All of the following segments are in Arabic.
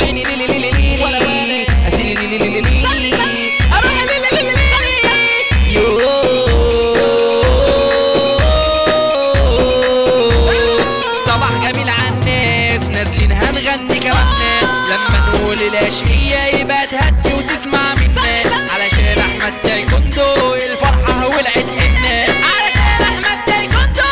عيني لي لي لي لي اسيلي لي لي لي لي اروح لي لي لي صباح جميل عالناس نازلين هنغني كلامنا لما نقول العشقية يبقى تهدي وتسمع منا علشان احمد تايكوندو الفرحة ولعت منا علشان احمد تايكوندو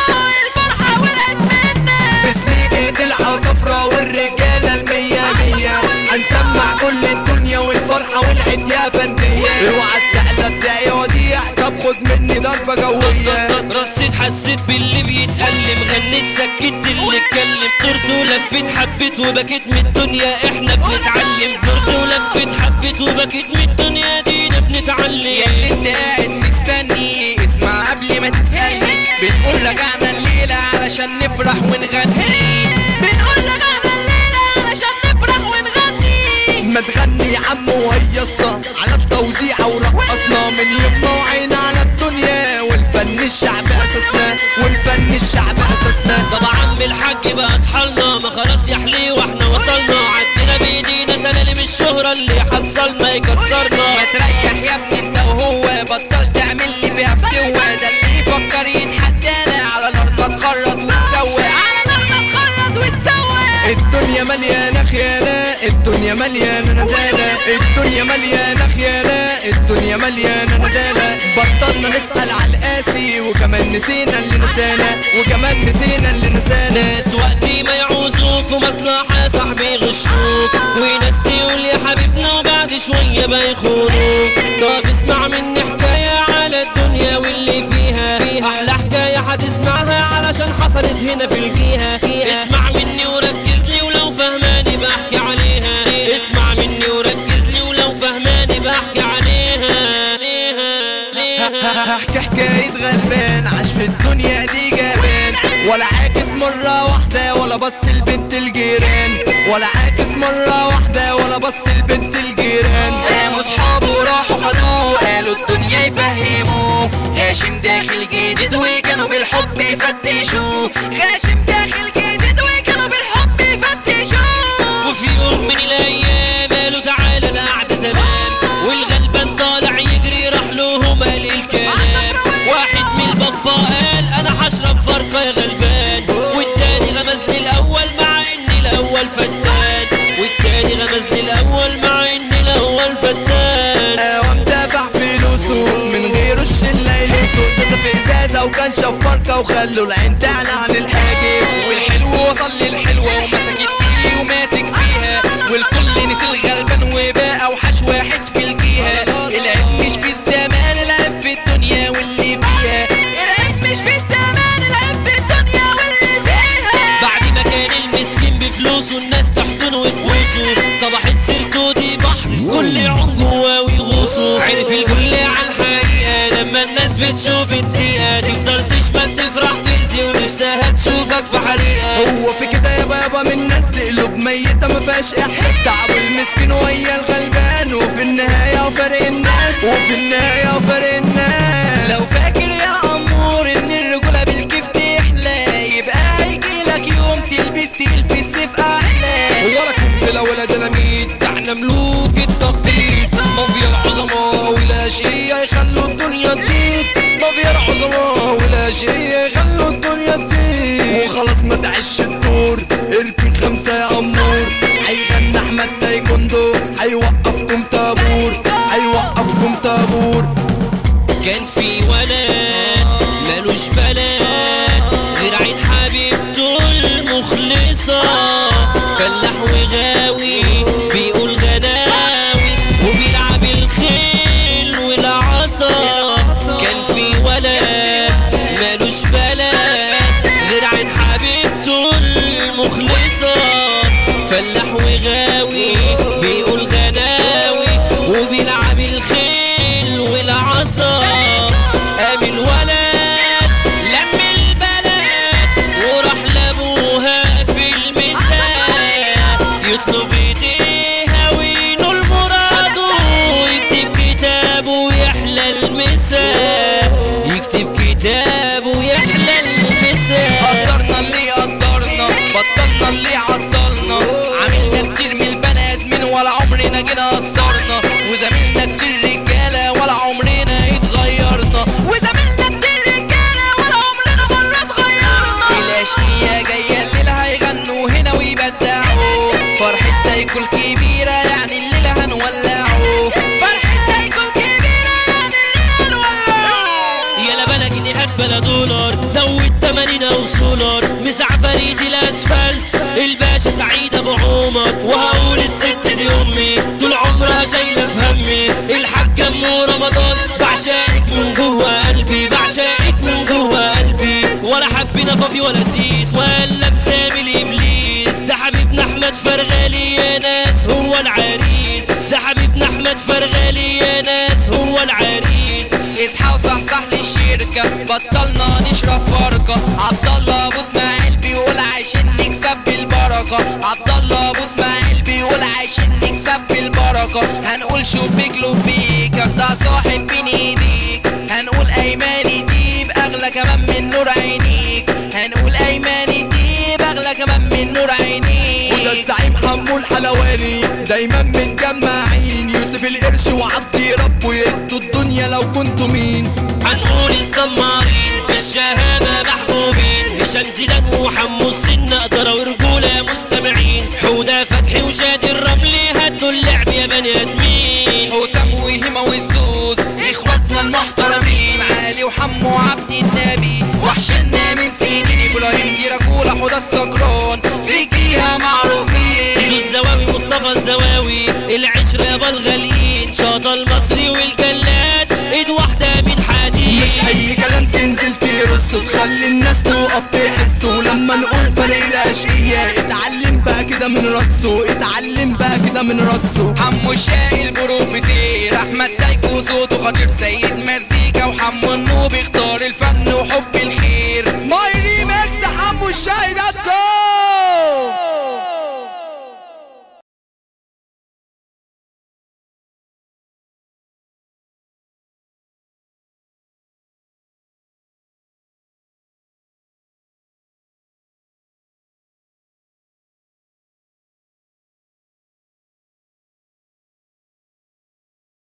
الفرحة ولعت منا باسمي ايد العصفرة والرجالة المية مية هنسمع كل الدنيا والفرحة ولعت يا فندية اوعى تزعل بداية وديع طب خد مني ضربة جوية رصيت حسيت باللي بيتألم غنيت سكت اللي اتكلم طرت ولفيت حبيت وبكيت من الدنيا احنا بنتعلم طرت ولفيت حبيت وبكيت من الدنيا دينا بنتعلم يا اللي انت قاعد مستني اسمع قبل ما تسألني بنقول رجعنا الليلة علشان نفرح ونغني بنقول رجعنا الليلة علشان نفرح ونغني ما تغني يا عم وهيصنا على التوزيع ورقصنا من يومنا وعينا على الدنيا والفن الشعب اساسنا والفن الشعب اساسنا طبعا بالحق بقى اصحالنا ما خلاص يا حلي واحنا وصلنا عدينا بايدينا سلالم الشهرة اللي حصلنا يكسرنا ما تريح يا ابني انت وهو بطل تعمل لي فيها فتوة ده اللي يفكر يتحدانا على نار تخرط وتسوى على نار تخرط وتسوى الدنيا مليانة خيانة الدنيا مليانة نزالة الدنيا مليانة خيانة الدنيا مليانة نزالة بطلنا نسأل على القاسي وكمان نسينا اللي نسانا وكمان نسينا اللي نسانا ناس وقتي ما يعوزوك في مصلحة يا صاحبي يغشوك وناس تقول يا حبيبنا وبعد شوية بيخونوك طب اسمع مني حكاية على الدنيا واللي فيها أحلى حكاية هتسمعها علشان حصلت هنا في الجهة اسمع مني وركز لي ولو فهماني بحكي عليها اسمع مني وركز لي ولو فهماني بحكي عليها هحكي حكاية غلبان عاش في الدنيا دي جبان ولا عاكس مرة واحدة ولا بص لبنت الجيران ولا عاكس مرة واحدة ولا بص لبنت الجيران قاموا صحابه راحوا خدوه قالوا الدنيا يفهموه غاشم داخل جديد وكانوا بالحب يفتشوه غاشم داخل جديد وكانوا بالحب يفتشوه وفي يوم من الايام قالوا تعالى القعدة تمام والغلبان طالع يجري راح لهم قال الكلام واحد من البفا قال انا هشرب فرقة يا غلبان والتاني غمز لي الاول مع اني الاول فتان والتاني غمز لي الاول مع اني الاول فتان قام دافع فلوسه من غيره الشلة يلوسه زازة في ازازة وكان شاف فرقة وخلوا العين تعلى عن الحاجب والحلو وصل للحلوة ومسكت فيه وماسك فيها والكل نسي الغلبان وبقى اوحش واحد في الجهة العيب مش في الزمان العيب في الدنيا واللي فيها العيب مش في الزمان العيب في الدنيا واللي فيها بعد ما كان المسكين بفلوسه الناس تحضنه وتبوسه صبحت سيرته دي بحر الكل يعوم جواه ويغوصه عرف الكل على الحقيقة لما الناس بتشوف الدقيقة تفضل تشمت تفرح تأذي ونفسها تشوفك في حريقة هو في كده يا بابا من ناس تقلب ميتة مفيهاش احساس تعب المسكين ويا الغلبان وفي النهاية وفرق الناس وفي النهاية وفرق الناس لو فاكر يا أمور إن الرجولة بالكيف تحلى يبقى هيجيلك يوم تلبس تقيل في السيف أحلى ولا قنبلة ولا ديناميت ده احنا ملوك التخطيط مافيا العظماء والاشقية يخلوا الدنيا تزيد مافيا العظماء والاشقية يخلوا الدنيا تزيد وخلاص ما تعيش الدور اركن خمسة يا أمور هيغني أحمد تايكوندو هيوقفكم طابور هيوقفكم طابور كان في ولد مالوش بلد غير عين حبيبته المخلصة فلاح وغاوي بيقول غناوي وبيلعب الخيل والعصا كان في ولد مالوش بلد غير عين حبيبته المخلصة فلاح وغاوي بيقول غناوي عمرنا جينا قصرنا، وزميلنا كتير رجاله ولا عمرنا اتغيرنا، وزميلنا كتير رجاله ولا عمرنا مره اتغيرنا. الاشقية جايه الليله هيغنوا هنا ويبدعوا، فرحتنا يكون كبيره يعني الليله هنولعوا، فرحتنا يكون كبيره يعني الليله هنولعوا. يلا بلا جنيهات بلا دولار، زود 80 او سولار، مسع فريد الاسفلت الباشا سعيد ابو عمر، وهقول الست دي امي طول عمرها شايله في همي، الحاجه ام رمضان بعشقك من جوه قلبي، بعشقك من جوه قلبي، ولا حبينا فافي ولا سيس ولا مسامي الابليس، ده حبيبنا احمد فرغالي يا ناس هو العريس، ده حبيبنا احمد فرغالي يا ناس هو العريس. اصحى وصحصح للشركة بطلنا نشرب فرقة، عبدالله ابو اسماعيل بيقول عايشين نكسب بالبركة، عبدالله ابو اسماعيل بيقول عايشين نكسب بالبركة، هنقول شبيك لبيك ده صاحب بين ايديك، هنقول ايماني ديب اغلى كمان من نور عينيك، هنقول ايماني ديب اغلى كمان من نور عينيك. وده الزعيم حمو الحلواني دايما متجمعين، يوسف القرش وعبدي ربه يدوا الدنيا لو كنتوا مين. هنقول الزمارين بالشهامة محبوبين، هشام زيدان وحمو السن قدرة ورجولة مستمعين، حودة فتحي وشادي الرملي هدوا اللعب يا بني ادمين، حسام وهيما والزوز اخواتنا المحترمين، علي وحمو عبد النبي وحشنا من سنين، ابراهيم ديراكولا حوده السكران فيكيها معروفين، ايدو الزواوي مصطفى الزواوي العشرة يابا الغاليين، شاطة المصري والجلاد ايد واحدة من حديد، مش اي كلام تنزل ترصه تخلي الناس تقف تحسه، لما نقول فريق الاشقية اتعلم بقى كده من راسه، اتعلم بقى كده من راسه. حمو الشاقي البروفيسير احمد تايكو صوته خطير، سيد مزيكا وحمو النوبي اختار الفن وحب الخير،